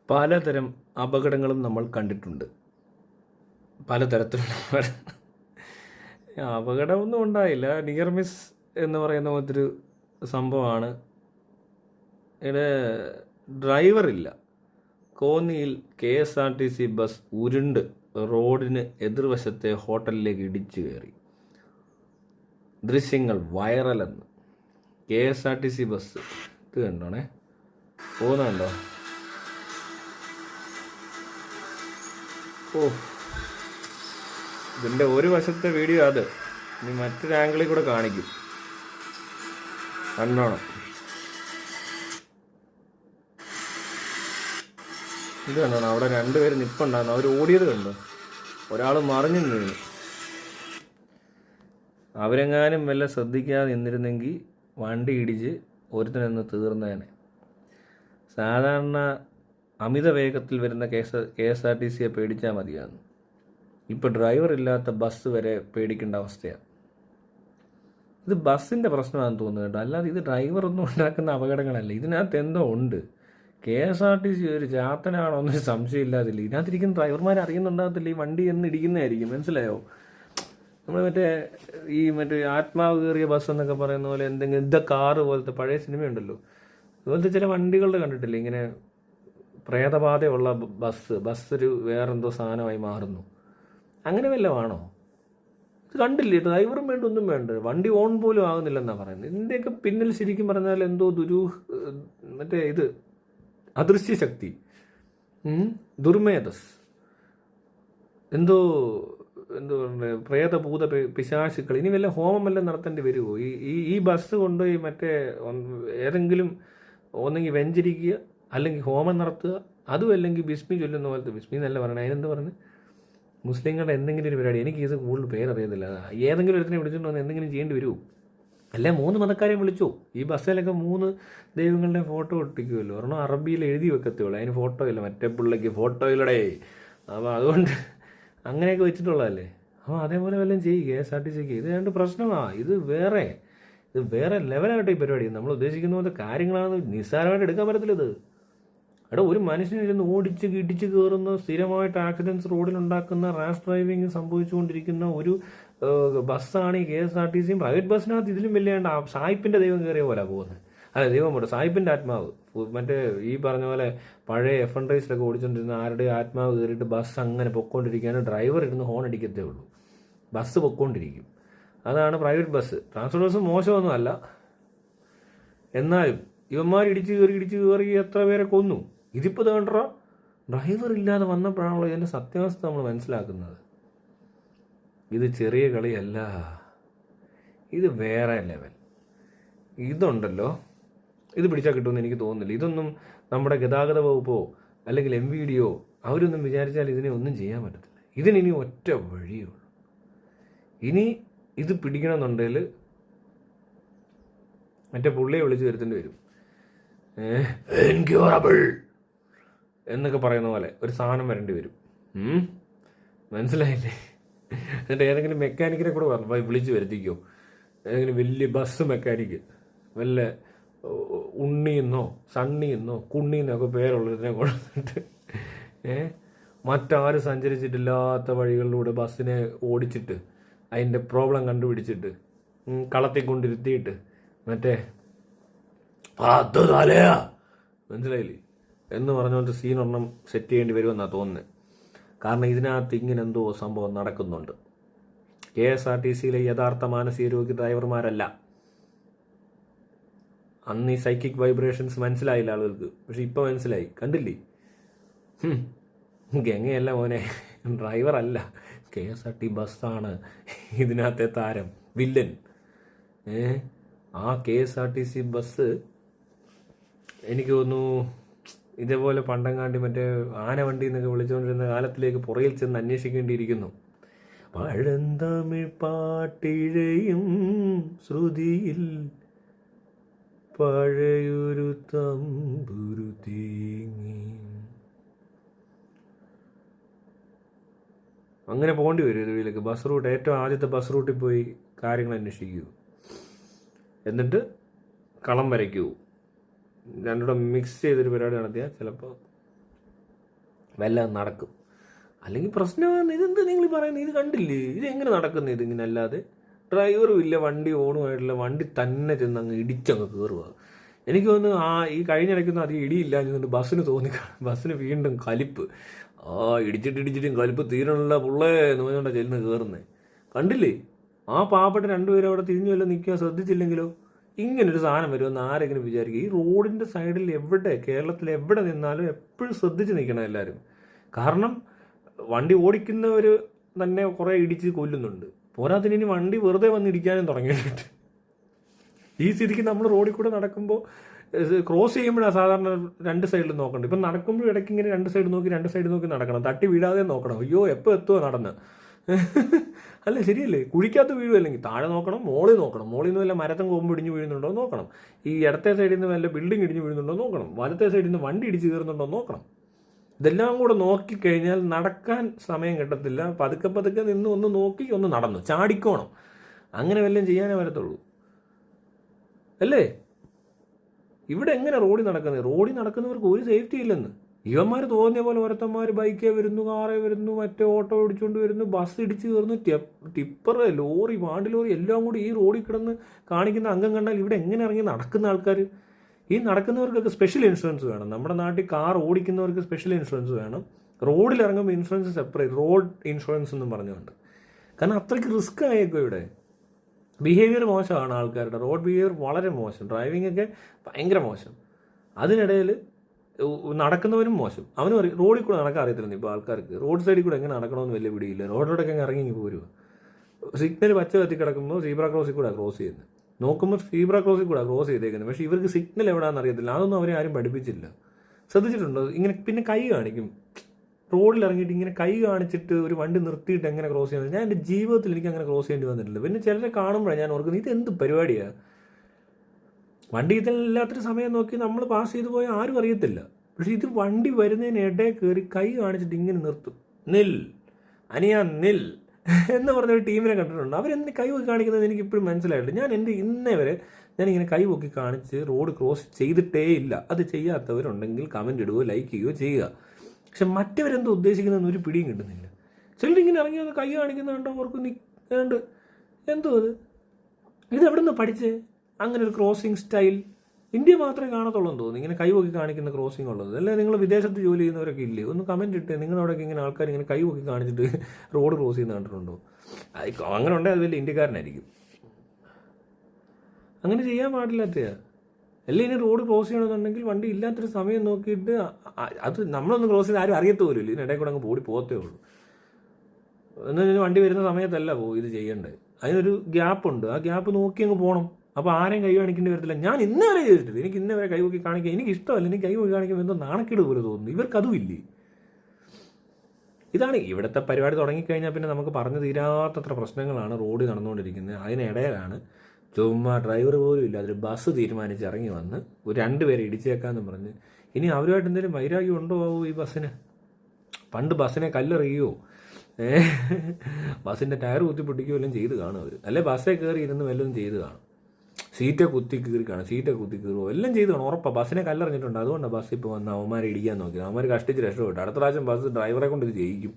പലതരം അപകടങ്ങളും നമ്മൾ കണ്ടിട്ടുണ്ട്. പലതരത്തിലുള്ള അപകടമൊന്നും ഉണ്ടായില്ല. നിയർ മിസ് എന്ന് പറയുന്ന പോലത്തൊരു സംഭവമാണ്. ഇവിടെ ഡ്രൈവറില്ല. കോന്നിയിൽ KSRTC ബസ് ഉരുണ്ട് റോഡിന് എതിർവശത്തെ ഹോട്ടലിലേക്ക് ഇടിച്ചു കയറി. ദൃശ്യങ്ങൾ വൈറലെന്ന്. KSRTC ബസ് ഇത് കണ്ടോണേ, പോകുന്നുണ്ടോ? ഓ, ഇതിൻ്റെ ഒരു വശത്തെ വീഡിയോ അത്. ഇനി മറ്റൊരു ആംഗിളിൽ കൂടെ കാണിക്കും, കണ്ടോണം. ഇത് കണ്ടോണം, അവിടെ രണ്ടുപേര് നിൽപ്പുണ്ടായിരുന്നു. അവർ ഓടിയത് കണ്ടോ? ഒരാൾ മറിഞ്ഞു വീണു. അവരെങ്ങാനും വല്ല ശ്രദ്ധിക്കാതെ നിന്നിരുന്നെങ്കിൽ വണ്ടി ഇടിച്ച് ഒരുത്തനൊന്ന് തീർന്നേനെ. സാധാരണ അമിത വേഗത്തിൽ വരുന്ന KSRTCയെ പേടിച്ചാൽ മതിയായിരുന്നു. ഇപ്പോൾ ഡ്രൈവർ ഇല്ലാത്ത ബസ് വരെ പേടിക്കേണ്ട അവസ്ഥയാണ്. ഇത് ബസ്സിൻ്റെ പ്രശ്നമാണെന്ന് തോന്നുന്നു കേട്ടോ, അല്ലാതെ ഇത് ഡ്രൈവറൊന്നും ഉണ്ടാക്കുന്ന അപകടങ്ങളല്ല. ഇതിനകത്ത് എന്തോ ഉണ്ട്. KSRTC ഒരു ചാത്തനാണോ എന്നൊരു സംശയമില്ലാതില്ല. ഇതിനകത്തിരിക്കുന്ന ഡ്രൈവർമാർ അറിയുന്നുണ്ടാകത്തില്ല ഈ വണ്ടി എന്ന് ഇടിക്കുന്നതായിരിക്കും. മനസ്സിലായോ? നമ്മൾ മറ്റേ ആത്മാവ് കയറിയ ബസ് എന്നൊക്കെ പറയുന്ന പോലെ എന്തെങ്കിലും കാറ് പോലത്തെ പഴയ സിനിമയുണ്ടല്ലോ, അതുപോലത്തെ ചില വണ്ടികളുടെ കണ്ടിട്ടില്ലേ, ഇങ്ങനെ പ്രേതബാധയുള്ള ബസ് ഒരു വേറെന്തോ സാധനമായി മാറുന്നു. അങ്ങനെ വല്ലതും ഇത് കണ്ടില്ലേ? ഡ്രൈവറും വേണ്ട, ഒന്നും വേണ്ട, വണ്ടി ഓൺ പോലും ആകുന്നില്ലെന്നാണ് പറയുന്നത്. ഇതിൻ്റെയൊക്കെ പിന്നിൽ ശരിക്കും പറഞ്ഞാൽ എന്തോ അദൃശ്യ ശക്തി, ദുർമേധസ്, എന്തോ പ്രേതഭൂത പിശാചുക്കൾ. ഇനി വല്ല ഹോമം വല്ലതും നടത്തേണ്ടി വരുമോ? ഈ ബസ് കൊണ്ടുപോയി ഏതെങ്കിലും ഒന്നെങ്കിൽ വെഞ്ചരിക്കുക, അല്ലെങ്കിൽ ഹോമം നടത്തുക, അതും അല്ലെങ്കിൽ ബിസ്മി ചൊല്ലുന്ന പോലത്തെ. ബിസ്മി എന്നല്ല പറയണത്, അതിനെന്ത് പറഞ്ഞ് മുസ്ലിങ്ങളുടെ എന്തെങ്കിലും ഒരു പരിപാടി. എനിക്ക് ഇത് കൂടുതൽ പേരറിയത്തില്ല. ഏതെങ്കിലും ഒരുത്തിനെ വിളിച്ചുകൊണ്ട് വന്ന് എന്തെങ്കിലും ചെയ്യേണ്ടി വരുമോ? അല്ലെ 3 മതക്കാരെയും വിളിച്ചു. ഈ ബസ്സിലൊക്കെ 3 ദൈവങ്ങളുടെ ഫോട്ടോ ഒട്ടിക്കുമല്ലോ. ഒരെണ്ണം അറബിയിൽ എഴുതി വെക്കത്തുള്ളൂ, അതിന് ഫോട്ടോ ഇല്ല. മറ്റേ പിള്ളേക്ക് ഫോട്ടോ ഇല്ലടേ. അപ്പോൾ അതുകൊണ്ട് അങ്ങനെയൊക്കെ വെച്ചിട്ടുള്ളതല്ലേ. അപ്പോൾ അതേപോലെ വല്ലതും ചെയ്യും KSRTCക്ക്. ഇത് രണ്ട് പ്രശ്നമാണ്. ഇത് വേറെ ലെവലാകട്ടെ ഈ പരിപാടി. നമ്മൾ ഉദ്ദേശിക്കുന്ന പോലത്തെ കാര്യങ്ങളാണ്, നിസ്സാരമായിട്ട് എടുക്കാൻ പറ്റത്തില്ല ഇത്. ഒരു മനുഷ്യനിരുന്ന് ഓടിച്ച് ഇടിച്ച് കയറുന്ന, സ്ഥിരമായിട്ട് ആക്സിഡൻസ് റോഡിലുണ്ടാക്കുന്ന, റാഷ് ഡ്രൈവിങ് സംഭവിച്ചുകൊണ്ടിരിക്കുന്ന ഒരു ബസ്സാണ് ഈ KSRTCയും. പ്രൈവറ്റ് ബസ്സിനകത്ത് ഇതിലും വലിയാണ്ട് സായിപ്പിൻ്റെ ദൈവം കയറിയ പോലെ പോകുന്നത്. അല്ല, ദൈവം പോട്ടെ, സായിപ്പിൻ്റെ ആത്മാവ്. മറ്റേ ഈ പറഞ്ഞ പോലെ പഴയ F1 റേസിലൊക്കെ ഓടിച്ചുകൊണ്ടിരുന്ന ആരുടെ ആത്മാവ് കയറിയിട്ട് ബസ് അങ്ങനെ പൊക്കോണ്ടിരിക്കുകയാണ്. ഡ്രൈവർ ഇരുന്ന് ഹോൺ അടിക്കത്തേ ഉള്ളൂ, ബസ് പൊക്കോണ്ടിരിക്കും. അതാണ് പ്രൈവറ്റ് ബസ്. ട്രാൻസ്പോർട്ട് ബസ് മോശമൊന്നും അല്ല, എന്നാലും ഇവന്മാർ ഇടിച്ച് കയറി എത്ര പേരെ കൊന്നു. ഇതിപ്പോൾ വേണ്ട, ഡ്രൈവർ ഇല്ലാതെ വന്നപ്പോഴാണല്ലോ ഇതിൻ്റെ സത്യാവസ്ഥ നമ്മൾ മനസ്സിലാക്കുന്നത്. ഇത് ചെറിയ കളിയല്ല, ഇത് വേറെ ലെവൽ. ഇതുണ്ടല്ലോ, ഇത് പിടിച്ചാൽ കിട്ടുമെന്ന് എനിക്ക് തോന്നുന്നില്ല. ഇതൊന്നും നമ്മുടെ ഗതാഗത വകുപ്പോ അല്ലെങ്കിൽ MVDയോ അവരൊന്നും വിചാരിച്ചാൽ ഇതിനെ ഒന്നും ചെയ്യാൻ പറ്റത്തില്ല. ഇതിനി ഒറ്റ വഴിയേ ഉള്ളൂ. ഇനി ഇത് പിടിക്കണമെന്നുണ്ടെങ്കിൽ മറ്റേ പുള്ളിയെ വിളിച്ച് വരുത്തേണ്ടി വരും. ഇൻക്യൂറബിൾ എന്നൊക്കെ പറയുന്ന പോലെ ഒരു സാധനം വരേണ്ടി വരും. മനസ്സിലായില്ലേ? എന്നിട്ട് ഏതെങ്കിലും മെക്കാനിക്കിനെ കൂടെ വിളിച്ച് വരുത്തിക്കോ. ഏതെങ്കിലും വലിയ ബസ് മെക്കാനിക്ക്, വല്ല ഉണ്ണിയെന്നോ സണ്ണിയെന്നോ കുണ്ണിയെന്നൊക്കെ പേരുള്ളതിനെ കൊണ്ടിട്ട് മറ്റാരും സഞ്ചരിച്ചിട്ടില്ലാത്ത വഴികളിലൂടെ ബസ്സിനെ ഓടിച്ചിട്ട് അതിൻ്റെ പ്രോബ്ലം കണ്ടുപിടിച്ചിട്ട് കളത്തിക്കൊണ്ടിരുത്തിയിട്ട് മറ്റേ അത് തലയാ, മനസ്സിലായില്ലേ എന്ന് പറഞ്ഞുകൊണ്ട് സീനൊരെണ്ണം സെറ്റ് ചെയ്യേണ്ടി വരുമെന്നാണ് തോന്നുന്നത്. കാരണം ഇതിനകത്ത് ഇങ്ങനെ എന്തോ സംഭവം നടക്കുന്നുണ്ട്. KSRTCയിലെ യഥാർത്ഥ മാനസിക രോഗി ഡ്രൈവർമാരല്ല. അന്ന് ഈ സൈക്കിക് വൈബ്രേഷൻസ് മനസ്സിലായില്ല ആളുകൾക്ക്, പക്ഷെ ഇപ്പം മനസ്സിലായി. കണ്ടില്ലേ? ഗംഗയല്ല മോനെ, ഡ്രൈവർ അല്ല, KSRTC ബസ്സാണ് ഇതിനകത്തെ താരം, വില്ലൻ. ആ KSRTC ബസ് എനിക്ക് തോന്നുന്നു ഇതേപോലെ പണ്ടങ്ങാണ്ടി മറ്റേ ആനവണ്ടി എന്നൊക്കെ വിളിച്ചുകൊണ്ടിരുന്ന കാലത്തിലേക്ക് പുറകിൽ ചെന്ന് അന്വേഷിക്കേണ്ടിയിരിക്കുന്നു. പഴന്തമിഴ് പാട്ടിഴയും ശ്രുതിയിൽ പഴയൊരു തമ്പുരു തേങ്ങി, അങ്ങനെ പോകേണ്ടി വരും ഇതുവഴിയിലേക്ക്. ബസ് റൂട്ട്, ഏറ്റവും ആദ്യത്തെ ബസ് റൂട്ടിൽ പോയി കാര്യങ്ങൾ അന്വേഷിക്കൂ, എന്നിട്ട് കളം വരയ്ക്കൂ. രണ്ടുകൂടെ മിക്സ് ചെയ്തൊരു പരിപാടി നടത്തിയാൽ ചിലപ്പോൾ വല്ലതും നടക്കും. അല്ലെങ്കിൽ പ്രശ്നമാണ്. ഇതെന്ത് നിങ്ങൾ പറയുന്നത്? ഇത് കണ്ടില്ലേ, ഇതെങ്ങനെ നടക്കുന്നത് ഇതിങ്ങനെ? അല്ലാതെ ഡ്രൈവറും ഇല്ല, വണ്ടി ഓണുമായിട്ടില്ല, വണ്ടി തന്നെ ചെന്ന് അങ്ങ് ഇടിച്ചങ്ങ് കയറുക. എനിക്ക് തോന്നുന്നു ഈ കഴിഞ്ഞിടയ്ക്കൊന്നും അധികം ഇടിയില്ല എന്ന് ബസ്സിന് തോന്നി. ബസ്സിന് വീണ്ടും കലിപ്പ്. ഇടിച്ചിട്ടും കലിപ്പ് തീരണല്ല പുള്ളേ എന്ന് പറഞ്ഞുകൊണ്ടാണ് ചെല്ലുന്ന കയറുന്നത്. കണ്ടില്ലേ, ആ പാവപ്പെട്ട രണ്ടുപേരും അവിടെ തിരിഞ്ഞു വല്ല നിൽക്കുക, ശ്രദ്ധിച്ചില്ലെങ്കിലോ ഇങ്ങനൊരു സാധനം വരുമെന്ന് ആരെങ്കിലും വിചാരിക്കും. ഈ റോഡിൻ്റെ സൈഡിൽ എവിടെ, കേരളത്തിൽ എവിടെ നിന്നാലും എപ്പോഴും ശ്രദ്ധിച്ച് നിൽക്കണം എല്ലാവരും. കാരണം വണ്ടി ഓടിക്കുന്നവർ തന്നെ കുറേ ഇടിച്ച് കൊല്ലുന്നുണ്ട്. പോരാത്തിന് ഇനി വണ്ടി വെറുതെ വന്ന് ഇടിക്കാനും തുടങ്ങിയിട്ടുണ്ട്. ഈ സ്ഥിതിക്ക് നമ്മൾ റോഡിൽ കൂടെ നടക്കുമ്പോൾ ക്രോസ് ചെയ്യുമ്പോഴാണ് സാധാരണ രണ്ട് സൈഡിൽ നോക്കണ്ട. ഇപ്പം നടക്കുമ്പോൾ ഇടയ്ക്ക് ഇങ്ങനെ രണ്ട് സൈഡ് നോക്കി നടക്കണം. തട്ടി വീഴാതെ നോക്കണം. അയ്യോ എപ്പോൾ എത്തുമോ നടന്ന്. അല്ല ശരിയല്ലേ? കുഴിക്കകത്ത് വീഴുമല്ലെങ്കിൽ താഴെ നോക്കണം, മോളിൽ നോക്കണം. മോളിൽ നിന്ന് വല്ല മരത്തം കൊമ്പ് ഇടിഞ്ഞ് വീഴുന്നുണ്ടോ നോക്കണം. ഈ ഇടത്തെ സൈഡിൽ നിന്ന് വല്ല ബിൽഡിംഗ് ഇടിഞ്ഞ് വീഴുന്നുണ്ടോ നോക്കണം. വലത്തെ സൈഡിൽ നിന്ന് വണ്ടി ഇടിച്ച് കയറുന്നുണ്ടോ നോക്കണം. ഇതെല്ലാം കൂടെ നോക്കിക്കഴിഞ്ഞാൽ നടക്കാൻ സമയം കിട്ടത്തില്ല. പതുക്കെ നിന്ന് ഒന്ന് നോക്കി ഒന്ന് നടന്നു ചാടിക്കോണം. അങ്ങനെ വല്ലതും ചെയ്യാനേ വരത്തുള്ളൂ അല്ലേ? ഇവിടെ എങ്ങനെ റോഡിൽ നടക്കുന്നത്? റോഡിൽ നടക്കുന്നവർക്ക് ഒരു സേഫ്റ്റി ഇല്ലെന്ന്. ഇവന്മാർ തോന്നിയ പോലെ ഓരോരുത്തന്മാർ ബൈക്കേ വരുന്നു, കാറേ വരുന്നു, മറ്റേ ഓട്ടോ ഓടിച്ചുകൊണ്ട് വരുന്നു, ബസ് ഇടിച്ച് കയറുന്നു, ടിപ്പർ, ലോറി, വാണ്ടി ലോറി എല്ലാം കൂടി ഈ റോഡിൽ കിടന്ന് കാണിക്കുന്ന അംഗം കണ്ടാൽ ഇവിടെ എങ്ങനെ ഇറങ്ങി നടക്കുന്ന ആൾക്കാർ? ഈ നടക്കുന്നവർക്കൊക്കെ സ്പെഷ്യൽ ഇൻഷുറൻസ് വേണം. നമ്മുടെ നാട്ടിൽ കാർ ഓടിക്കുന്നവർക്ക് സ്പെഷ്യൽ ഇൻഷുറൻസ് വേണം. റോഡിൽ ഇറങ്ങുമ്പോൾ ഇൻഷുറൻസ് സെപ്പറേറ്റ്, റോഡ് ഇൻഷുറൻസ് എന്നും പറഞ്ഞുകൊണ്ട്. കാരണം അത്രയ്ക്ക് റിസ്ക് ആയേക്കോ ഇവിടെ. ബിഹേവിയർ മോശമാണ് ആൾക്കാരുടെ. റോഡ് ബിഹേവിയർ വളരെ മോശം. ഡ്രൈവിംഗ് ഒക്കെ ഭയങ്കര മോശം. അതിനിടയിൽ നടക്കുന്നവനും മോശം. അവനും റോഡിൽ കൂടെ നടക്കാൻ അറിയത്തില്ല. ഇപ്പോൾ ആൾക്കാർക്ക് റോഡ് സൈഡിൽ കൂടെ എങ്ങനെ നടക്കണമെന്ന് വലിയ പിടിയില്ല. റോഡിലൂടെയൊക്കെ ഇറങ്ങി പോരുക. സിഗ്നൽ പച്ച കത്തി കിടക്കുമ്പോൾ സീബ്ര ക്രോസിൽ കൂടെ ക്രോസ് ചെയ്യുന്നത്. നോക്കുമ്പോൾ സീബ്ര ക്രോസിൽ കൂടെ ക്രോസ് ചെയ്തേക്കുന്നത്. പക്ഷേ ഇവർക്ക് സിഗ്നൽ എവിടെയാണെന്ന് അറിയത്തില്ല. അതൊന്നും അവരെ ആരും പഠിപ്പിച്ചില്ല. ശ്രദ്ധിച്ചിട്ടുണ്ടോ? ഇങ്ങനെ പിന്നെ കൈ കാണിക്കും. റോഡിൽ ഇറങ്ങിയിട്ട് ഇങ്ങനെ കൈ കാണിച്ചിട്ട് ഒരു വണ്ടി നിർത്തിയിട്ട് എങ്ങനെ ക്രോസ് ചെയ്യാൻ? ഞാൻ എൻ്റെ ജീവിതത്തിൽ എനിക്ക് അങ്ങനെ ക്രോസ് ചെയ്യേണ്ടി വന്നിട്ടില്ല. പിന്നെ ചിലരെ കാണുമ്പോഴാണ് ഞാൻ ഓർക്കുന്നത് ഇത് എന്ത് പരിപാടിയാണ്. വണ്ടി ഇതില്ലാത്തൊരു സമയം നോക്കി നമ്മൾ പാസ് ചെയ്തു പോയാൽ ആരും അറിയത്തില്ല. പക്ഷെ ഇത് വണ്ടി വരുന്നതിനിടെ കയറി കൈ കാണിച്ചിട്ട് ഇങ്ങനെ നിർത്തും. നിൽ അനിയാ നിൽ എന്ന് പറഞ്ഞൊരു ടീമിനെ കണ്ടിട്ടുണ്ട്. അവരെന്ത് കൈ പൊക്കി കാണിക്കുന്നത് എനിക്ക് ഇപ്പോഴും മനസ്സിലായിട്ടില്ല. ഞാൻ എൻ്റെ ഇന്നേ വരെ ഞാനിങ്ങനെ കൈ പൊക്കി കാണിച്ച് റോഡ് ക്രോസ് ചെയ്തിട്ടേ ഇല്ല. അത് ചെയ്യാത്തവരുണ്ടെങ്കിൽ കമൻറ്റ് ഇടുകയോ ലൈക്ക് ചെയ്യുകയോ ചെയ്യുക. പക്ഷെ മറ്റവരെന്തോ ഉദ്ദേശിക്കുന്നതെന്ന് ഒരു പിടിയും കിട്ടുന്നില്ല. ചിലരിങ്ങനെ ഇറങ്ങി വന്ന് കൈ കാണിക്കുന്ന കണ്ടോ അവർക്ക് നിൽക്കാണ്ട് എന്തോ ഇതെവിടെ നിന്ന് പഠിച്ചേ അങ്ങനെ ഒരു ക്രോസിങ് സ്റ്റൈൽ? ഇന്ത്യ മാത്രമേ കാണത്തുള്ളൂ എന്ന് തോന്നുന്നു ഇങ്ങനെ കൈ പൊക്കി കാണിക്കുന്ന ക്രോസിങ് ഉള്ളത്. അല്ലേ നിങ്ങൾ വിദേശത്ത് ജോലി ചെയ്യുന്നവരൊക്കെ ഇല്ലേ? ഒന്ന് കമൻറ്റ് ഇട്ട് നിങ്ങളവിടെയൊക്കെ ഇങ്ങനെ ആൾക്കാർ ഇങ്ങനെ കൈ പൊക്കി കാണിച്ചിട്ട് റോഡ് ക്രോസ് ചെയ്യുന്ന കണ്ടിട്ടുണ്ടോ? അങ്ങനെ ഉണ്ടെങ്കിൽ അത് വലിയ ഇന്ത്യക്കാരനായിരിക്കും. അങ്ങനെ ചെയ്യാൻ പാടില്ലാത്തതാണ്. അല്ലേ ഇനി റോഡ് ക്രോസ് ചെയ്യണമെന്നുണ്ടെങ്കിൽ വണ്ടി ഇല്ലാത്തൊരു സമയം നോക്കിയിട്ട് അത് നമ്മളൊന്ന് ക്രോസ് ചെയ്ത് ആരും അറിയത്ത് പോലും ഇല്ല. ഇതിനിടയിൽ കൂടെ അങ്ങ് പോകത്തേ ഉള്ളൂ. എന്നാൽ വണ്ടി വരുന്ന സമയത്തല്ല ഇത് ചെയ്യേണ്ടത്. അതിനൊരു ഗ്യാപ്പുണ്ട്. ആ ഗ്യാപ്പ് നോക്കി അങ്ങ് പോകണം. അപ്പോൾ ആരെയും കൈ കാണിക്കേണ്ടി വരത്തില്ല. ഞാൻ ഇന്നേ വരെ ചെയ്തിട്ടില്ല. എനിക്ക് ഇന്നേ വരെ കൈ പൊക്കി കാണിക്കാൻ എനിക്ക് ഇഷ്ടമല്ല. എനിക്ക് കൈ പൊക്കി കാണിക്കുമ്പോൾ എന്തോ നാണക്കേട് പോലെ തോന്നുന്നു. ഇവർക്കതും ഇല്ലേ? ഇതാണ് ഇവിടുത്തെ പരിപാടി. തുടങ്ങിക്കഴിഞ്ഞാൽ പിന്നെ നമുക്ക് പറഞ്ഞു തീരാത്തത്ര പ്രശ്നങ്ങളാണ് റോഡിൽ നടന്നുകൊണ്ടിരിക്കുന്നത്. അതിനിടയിലാണ് ചുമ്മാ ഡ്രൈവർ പോലും ഇല്ല അതൊരു ബസ് തീരുമാനിച്ച് ഇറങ്ങി വന്ന് ഒരു 2 പേരെ ഇടിച്ചേക്കാമെന്ന് പറഞ്ഞ്. ഇനി അവരുമായിട്ട് എന്തെങ്കിലും വൈരാഗ്യം ഉണ്ടോ ഈ ബസ്സിന്? പണ്ട് ബസ്സിനെ കല്ലെറിയുകയോ ബസ്സിൻ്റെ ടയർ കുത്തിപ്പൊട്ടിക്കുകയോ എല്ലാം ചെയ്ത് കാണും അവർ. അല്ലെ ബസ്സേ കയറി ഇരുന്ന് വല്ലതും ചെയ്ത് കാണും. സീറ്റെ കുത്തി കീറുമോ എല്ലാം ചെയ്ത് കാണും. ഉറപ്പാണ് ബസ്സിനെ കല്ലെറിഞ്ഞിട്ടുണ്ട്. അതുകൊണ്ടാണ് ബസ് ഇപ്പോൾ വന്ന് അവന്മാരെ ഇടിക്കാൻ നോക്കിയത്. അവന്മാർ കഷ്ടിച്ച് രക്ഷപ്പെട്ടു. അടുത്ത പ്രാവശ്യം ബസ് ഡ്രൈവറെ കൊണ്ട് ഇത് ചെയ്യിക്കും.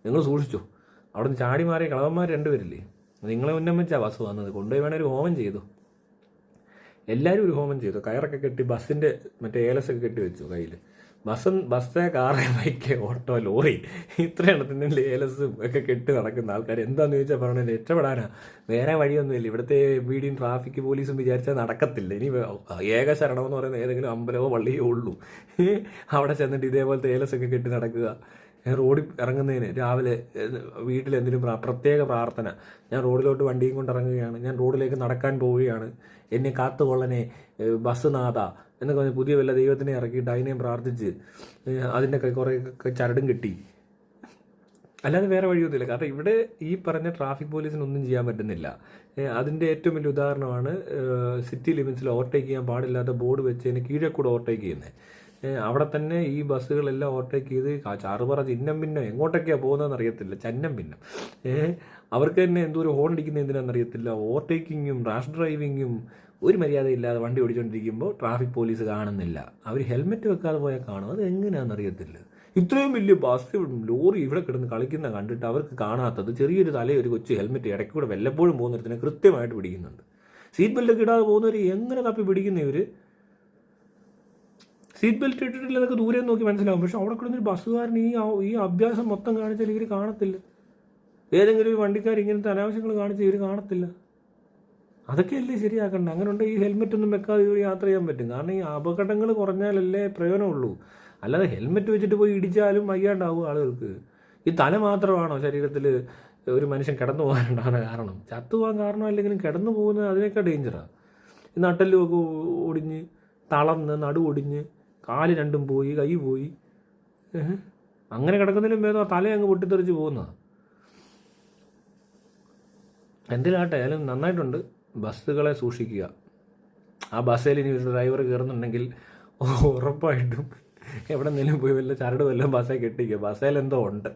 നിങ്ങൾ സൂക്ഷിച്ചോ. അവിടെ നിന്ന് ചാടി മാറിയ കളവന്മാർ 2 പേരില്ലേ, നിങ്ങളെ ഉന്നം വെച്ചാൽ ബസ് വന്നത്. കൊണ്ടുപോയി വേണേൽ ഒരു ഹോമം ചെയ്തു. എല്ലാവരും ഒരു ഹോമം ചെയ്തു. കയറൊക്കെ കെട്ടി ബസ്സിൻ്റെ മറ്റേ ഏലസൊക്കെ കെട്ടി വെച്ചു കയ്യിൽ. ബസ്സേ, കാറ്, ബൈക്ക്, ഓട്ടോ, ലോറി ഇത്ര എണ്ണത്തിൻ്റെ ലേലസും ഒക്കെ കെട്ടി നടക്കുന്ന ആൾക്കാർ എന്താണെന്ന് ചോദിച്ചാൽ പറഞ്ഞാൽ രക്ഷപ്പെടാനാ. വേറെ വഴിയൊന്നുമില്ല. ഇവിടുത്തെ വീടിയും ട്രാഫിക് പോലീസും വിചാരിച്ചാൽ നടക്കത്തില്ല. ഇനി ഏക ശരണമെന്ന് പറയുന്ന ഏതെങ്കിലും അമ്പലമോ പള്ളിയോ ഉള്ളൂ. അവിടെ ചെന്നിട്ട് ഇതേപോലത്തെ ഏലസൊക്കെ കെട്ടി നടക്കുക. റോഡിൽ ഇറങ്ങുന്നതിന് രാവിലെ വീട്ടിൽ എന്തെങ്കിലും പ്രത്യേക പ്രാർത്ഥന. ഞാൻ റോഡിലോട്ട് വണ്ടിയും കൊണ്ട് ഇറങ്ങുകയാണ്, ഞാൻ റോഡിലേക്ക് നടക്കാൻ പോവുകയാണ്, എന്നെ കാത്തുകൊള്ളനെ ബസ് നാഥ എന്നൊക്കെ പറഞ്ഞ് പുതിയ വല്ല ദൈവത്തിനെ ഇറക്കിയിട്ട് അതിനെയും പ്രാർത്ഥിച്ച് അതിൻ്റെ കുറേ ചരടും കെട്ടി. അല്ലാതെ വേറെ വഴിയൊന്നുമില്ല. കാരണം ഇവിടെ ഈ പറഞ്ഞ ട്രാഫിക് പോലീസിനൊന്നും ചെയ്യാൻ പറ്റുന്നില്ല. അതിൻ്റെ ഏറ്റവും വലിയ ഉദാഹരണമാണ് സിറ്റി ലിമിറ്റ്സിൽ ഓവർടേക്ക് ചെയ്യാൻ പാടില്ലാത്ത ബോർഡ് വെച്ചതിന് കീഴെ കൂടെ ഓവർടേക്ക് ചെയ്യുന്നത്. അവിടെ തന്നെ ഈ ബസ്സുകളെല്ലാം ഓവർടേക്ക് ചെയ്ത് ചാറുപറ ചിഹ്നം ഭിന്നം എങ്ങോട്ടൊക്കെയാണ് പോകുന്നതെന്ന് അറിയത്തില്ല. ചന്നം ഭിന്നം അവർക്ക് തന്നെ എന്തോ ഒരു ഹോൺ അടിക്കുന്ന എന്തിനാണെന്നറിയത്തില്ല. ഓവർടേക്കിങ്ങും റാഷ് ഡ്രൈവിങ്ങും ഒരു മര്യാദയില്ലാതെ വണ്ടി ഓടിച്ചുകൊണ്ടിരിക്കുമ്പോൾ ട്രാഫിക് പോലീസ് കാണുന്നില്ല. അവർ ഹെൽമെറ്റ് വെക്കാതെ പോയാൽ കാണും. അത് എങ്ങനെയാണെന്ന് അറിയത്തില്ല. ഇത്രയും വലിയ ബസ് ലോറി ഇവിടെ കിടന്ന് കളിക്കുന്ന കണ്ടിട്ട് അവർക്ക് കാണാത്തത് ചെറിയൊരു തലയൊരു കൊച്ചു ഹെൽമെറ്റ് ഇടയ്ക്ക് കൂടെ വല്ലപ്പോഴും പോകുന്നിടത്തിന് കൃത്യമായിട്ട് പിടിക്കുന്നുണ്ട്. സീറ്റ് ബെൽറ്റൊക്കെ ഇടാതെ പോകുന്നവർ എങ്ങനെ തപ്പി പിടിക്കുന്ന ഇവർ? സീറ്റ് ബെൽറ്റ് ഇട്ടിട്ടില്ല എന്നൊക്കെ ദൂരെ നോക്കി മനസ്സിലാവും. പക്ഷെ അവിടെ കിടന്നൊരു ബസ്സുകാരൻ ഈ അഭ്യാസം മൊത്തം കാണിച്ചാൽ ഇവർ കാണത്തില്ല. ഏതെങ്കിലും ഒരു വണ്ടിക്കാർ ഇങ്ങനത്തെ അനാവശ്യങ്ങൾ കാണിച്ചാൽ ഇവർ കാണത്തില്ല. അതൊക്കെയല്ലേ ശരിയാക്കണ്ട. അങ്ങനെ ഉണ്ടെങ്കിൽ ഈ ഹെൽമെറ്റ് ഒന്നും വെക്കാതെ ഇവർ യാത്ര ചെയ്യാൻ പറ്റും. കാരണം ഈ അപകടങ്ങൾ കുറഞ്ഞാലല്ലേ പ്രയോജനമുള്ളൂ. അല്ലാതെ ഹെൽമെറ്റ് വെച്ചിട്ട് പോയി ഇടിച്ചാലും വയ്യാണ്ടാവും ആളുകൾക്ക്. ഈ തല മാത്രമാണോ ശരീരത്തിൽ ഒരു മനുഷ്യൻ കിടന്നു പോകാനുണ്ടാകുന്ന കാരണം? ചത്തുപോകാൻ കാരണം അല്ലെങ്കിലും കിടന്നു പോകുന്നത് അതിനേക്കാൾ ഡേഞ്ചറാണ്. ഈ നട്ടെല്ലുമൊക്കെ ഒടിഞ്ഞ് തളർന്ന് നടുവൊടിഞ്ഞ് കാല് രണ്ടും പോയി കൈ പോയി അങ്ങനെ കിടക്കുന്നതിലും ഭേദം തല അങ്ങ് പൊട്ടിത്തെറിച്ച് പോകുന്നതാണ്. എന്തിനാട്ടെ ആയാലും നന്നായിട്ടുണ്ട്. ബസ്സുകളെ സൂക്ഷിക്കുക. ആ ബസ്സിൽ ഇനി ഒരു ഡ്രൈവർ കയറുന്നുണ്ടെങ്കിൽ ഉറപ്പായിട്ടും എവിടെ നിന്നും പോയി വല്ല ചരട് വല്ലതും ബസ്സേ കെട്ടിക്കുക. ബസ്സിൽ എന്തോ ഉണ്ട്.